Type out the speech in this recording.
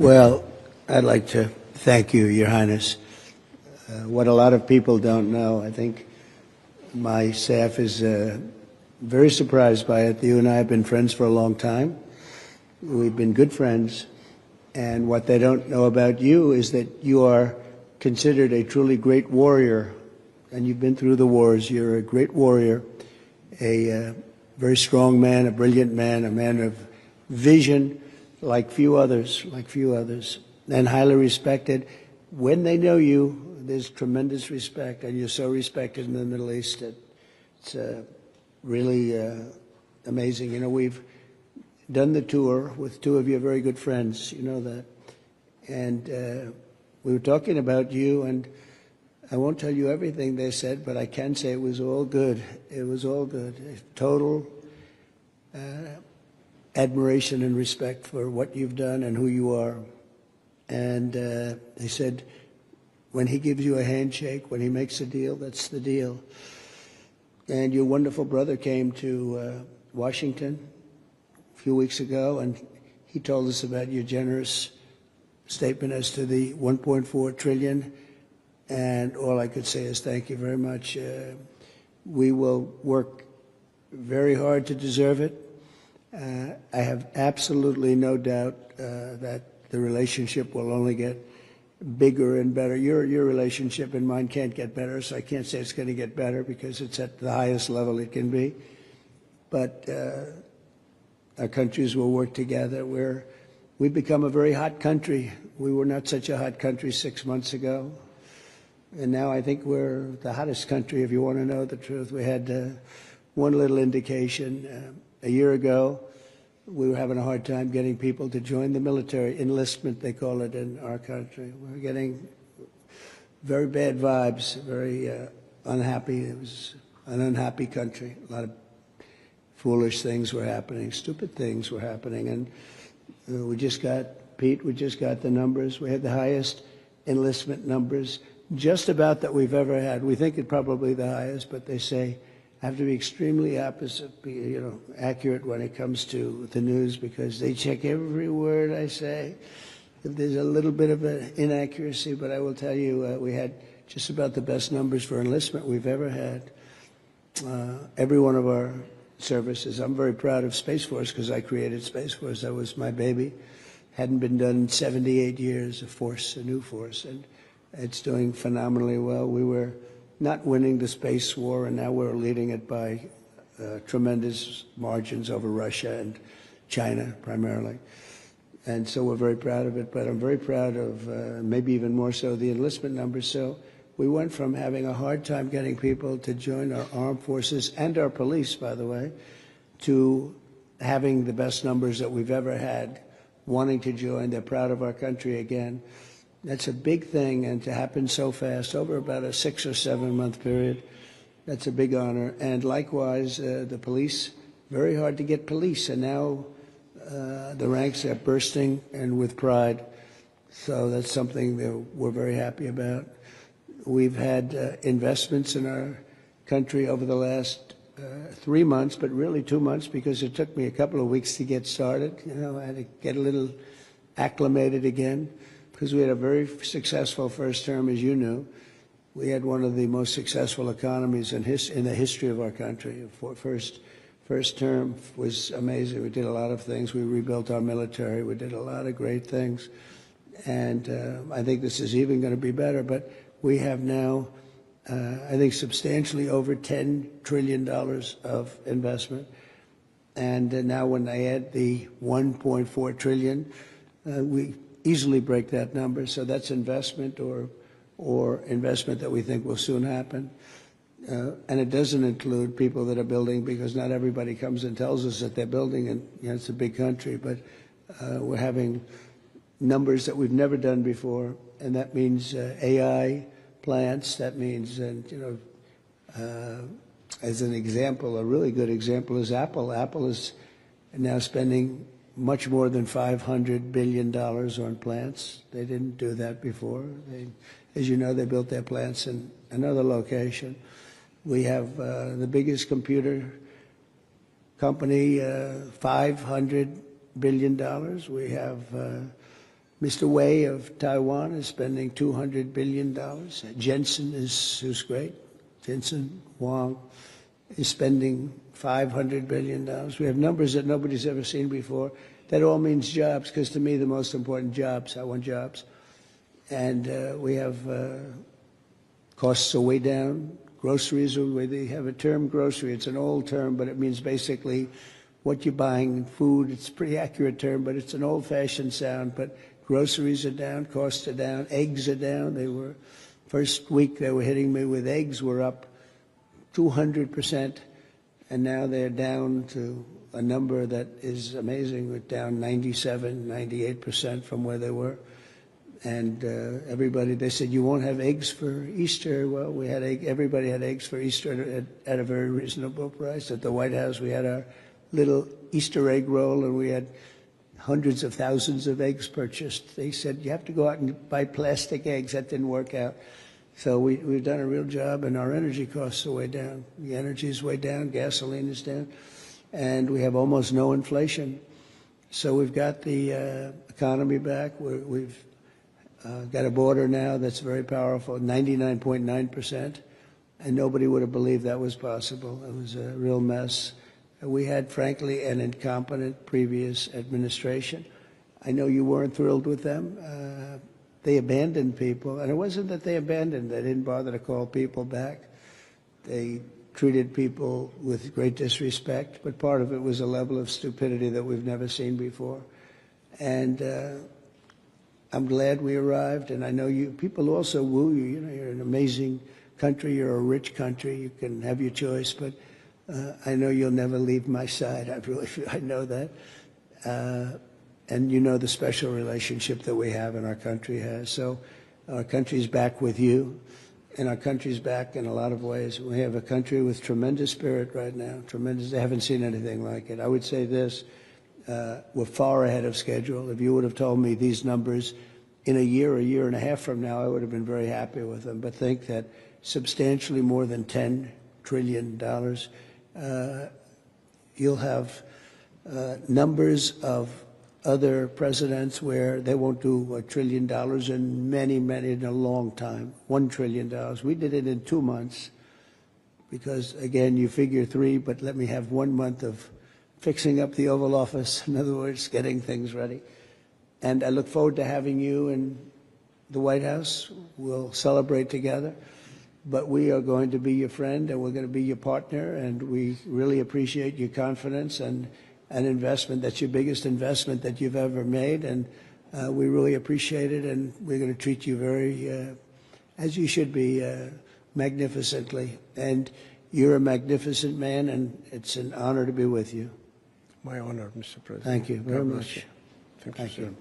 Well, I'd like to thank you, Your Highness. What a lot of people don't know, I think my staff is very surprised by it. You and I have been friends for a long time. We've been good friends. And what they don't know about you is that you are considered a truly great warrior. And you've been through the wars. You're a great warrior, a very strong man, a brilliant man, a man of vision like few others, and highly respected. When they know you, there's tremendous respect, and you're so respected in the Middle East. It's really amazing. You know, we've done the tour with two of your very good friends, you know that. And we were talking about you, and I won't tell you everything they said, but I can say it was all good. It was all good. Total admiration and respect for what you've done and who you are. And they said, when he gives you a handshake, when he makes a deal, that's the deal. And your wonderful brother came to Washington a few weeks ago, and he told us about your generous statement as to the $1.4 trillion. And all I could say is thank you very much. We will work very hard to deserve it. I have absolutely no doubt that the relationship will only get bigger and better. Your relationship and mine can't get better, so I can't say it's going to get better because it's at the highest level it can be. But our countries will work together. We've become a very hot country. We were not such a hot country 6 months ago. And now I think we're the hottest country, if you want to know the truth. We had one little indication. A year ago, we were having a hard time getting people to join the military. Enlistment, they call it in our country. We were getting very bad vibes, very unhappy. It was an unhappy country. A lot of foolish things were happening, stupid things were happening. And we just got the numbers. We had the highest enlistment numbers just about that we've ever had. We think it probably the highest, but they say have to be extremely accurate when it comes to the news because they check every word I say. If there's a little bit of an inaccuracy, but I will tell you we had just about the best numbers for enlistment we've ever had. Every one of our services. I'm very proud of Space Force because I created Space Force. That was my baby. Hadn't been done in 78 years, a new force, and it's doing phenomenally well. We were not winning the space war, and now we're leading it by tremendous margins over Russia and China primarily. And so we're very proud of it, but I'm very proud of, maybe even more so, the enlistment numbers. So we went from having a hard time getting people to join our armed forces and our police, by the way, to having the best numbers that we've ever had, wanting to join. They're proud of our country again. That's a big thing, and to happen so fast, over about a 6 or 7 month period, that's a big honor. And likewise, the police, very hard to get police, and now the ranks are bursting and with pride. So that's something that we're very happy about. We've had investments in our country over the last 3 months, but really 2 months because it took me a couple of weeks to get started. You know, I had to get a little acclimated again. Because we had a very successful first term, as you knew. We had one of the most successful economies in the history of our country. First term was amazing. We did a lot of things. We rebuilt our military. We did a lot of great things. And I think this is even going to be better. But we have now, I think, substantially over $10 trillion of investment. And now when I add the $1.4 trillion, we easily break that number. So that's investment or investment that we think will soon happen. And it doesn't include people that are building because not everybody comes and tells us that they're building, and you know, it's a big country, but we're having numbers that we've never done before, and that means AI plants. That means, as an example, a really good example is Apple. Apple is now spending much more than $500 billion on plants. They didn't do that before. As you know, they built their plants in another location. We have the biggest computer company, $500 billion. We have Mr. Wei of Taiwan is spending $200 billion. Jensen who's great. Jensen Huang is spending $500 billion. We have numbers that nobody's ever seen before. That all means jobs, because to me the most important jobs. I want jobs. And we have costs are way down. Groceries are way. They have a term, grocery. It's an old term, but it means basically what you're buying in food. It's a pretty accurate term, but it's an old-fashioned sound. But groceries are down, costs are down, eggs are down. They were, first week they were hitting me with eggs were up 200%, and now they're down to a number that is amazing. We're down 97, 98% from where they were. And everybody, they said, you won't have eggs for Easter. Well, we had everybody had eggs for Easter at a very reasonable price. At the White House, we had our little Easter egg roll, and we had hundreds of thousands of eggs purchased. They said, you have to go out and buy plastic eggs. That didn't work out. So we've done a real job, and our energy costs are way down. The energy is way down, gasoline is down, and we have almost no inflation. So we've got the economy back. We've got a border now that's very powerful, 99.9%, and nobody would have believed that was possible. It was a real mess. We had, frankly, an incompetent previous administration. I know you weren't thrilled with them. They abandoned people, and it wasn't that they abandoned. They didn't bother to call people back. They treated people with great disrespect, but part of it was a level of stupidity that we've never seen before. And I'm glad we arrived, and I know people also woo you. You know, you're an amazing country. You're a rich country. You can have your choice, but I know you'll never leave my side. I know that. And you know the special relationship that we have and our country has. So our country's back with you, and our country's back in a lot of ways. We have a country with tremendous spirit right now, tremendous. I haven't seen anything like it. I would say this, we're far ahead of schedule. If you would have told me these numbers in a year and a half from now, I would have been very happy with them. But think that substantially more than $10 trillion, you'll have numbers of other presidents where they won't do $1 trillion in a long time, $1 trillion. We did it in 2 months because, again, you figure 3, but let me have 1 month of fixing up the Oval Office, in other words, getting things ready. And I look forward to having you in the White House. We'll celebrate together. But we are going to be your friend, and we're going to be your partner, and we really appreciate your confidence and an investment. That's your biggest investment that you've ever made, and we really appreciate it, and we're going to treat you very, as you should be, magnificently. And you're a magnificent man, and it's an honor to be with you. My honor, Mr. President. Thank you very much. Thank you, sir.